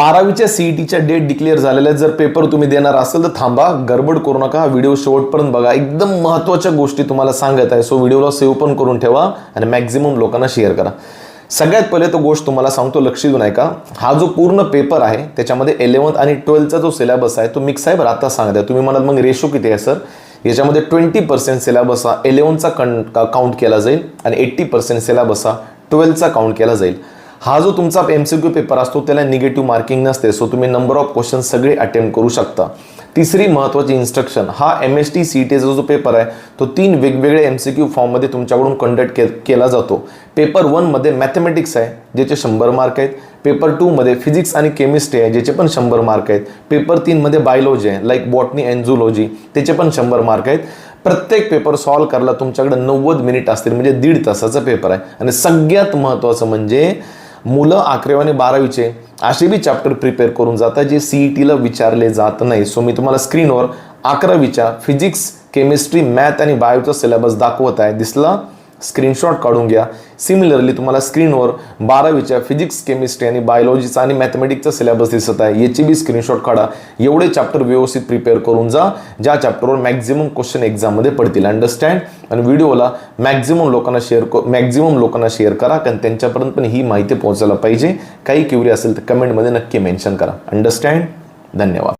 12वीच्या सीईटीच्या date declare झालेल्या, जर paper तुम्ही देणार असेल तर थांबा, गडबड करू नका, व्हिडिओ शेवटपर्यंत बघा, एकदम महत्त्वाच्या गोष्टी तुम्हाला सांगत आहे. सो व्हिडिओला सेव्ह पण करून ठेवा आणि मॅक्झिमम लोकांना शेअर करा. सगळ्यात पहिले तो गोष्ट तुम्हाला सांगतो, लक्ष देऊन ऐका. हा जो पूर्ण पेपर आहे त्याच्यामध्ये 11th आणि 12thचा जो सिलेबस आहे तो मिक्स आहे. बरं आता सांगता तुम्ही म्हणाल मग रेशो किती आहे सर? याच्यामध्ये 20% सिलेबस हा 11चा काउंट केला जाईल आणि 80% सिलेबस हा 12चा काउंट केला जाईल. हा जो तुमचा MCQ पेपर असतो त्याला निगेटिव्ह मार्किंग नसते. सो तुम्ही नंबर ऑफ क्वेश्चन सगळे अटेम्प्ट करू शकता. तिसरी महत्त्वाची इन्स्ट्रक्शन, हा MST CETचा जो पेपर आहे तो 3 वेगवेगळे MCQ फॉर्ममध्ये तुमच्याकडून कंडक्ट केला जातो. पेपर 1 मध्ये मॅथमॅटिक्स आहे ज्याचे 100 मार्क आहेत. पेपर 2 मध्ये फिजिक्स आणि केमिस्ट्री आहे ज्याचे पण 100 मार्क आहेत. पेपर 3 मध्ये बायोलॉजी आहे लाईक बॉटनी अँड झूलॉजी, त्याचे पण 100 मार्क आहेत. प्रत्येक पेपर सॉल्व्ह करायला तुमच्याकडे 90 मिनिट असतील, म्हणजे 1.5 तासाचा पेपर आहे. आणि सगळ्यात महत्त्वाचं म्हणजे मुलं 11वी आणि 12वीचे असे बी चॅप्टर प्रिपेअर करून जातात जे CETला विचारले जात नाही. सो मी तुम्हाला स्क्रीनवर 11वीच्या फिजिक्स, केमिस्ट्री, मॅथ आणि बायोचा सिलेबस दाखवत आहे, दिसला? स्क्रीनशॉट काढून घ्या. सिमिलरली तुम्हाला स्क्रीनवर 12वीच्या फिजिक्स, केमिस्ट्री आणि बायोलॉजीचा आणि मॅथमॅटिक्सचा सिलेबस दिसत आहे, याची बी स्क्रीनशॉट काढा. एवढे चॅप्टर व्यवस्थित प्रिपेअर करून जा ज्या चॅप्टरवर मॅक्झिमम क्वेश्चन एक्झाममध्ये पडतील. अंडरस्टँड? आणि व्हिडिओला मॅक्झिमम लोकांना शेअर करा, कारण त्यांच्यापर्यंत पण ही माहिती पोहोचायला पाहिजे. काही क्युरी असेल तर कमेंटमध्ये नक्की मेन्शन करा. अंडरस्टँड? धन्यवाद.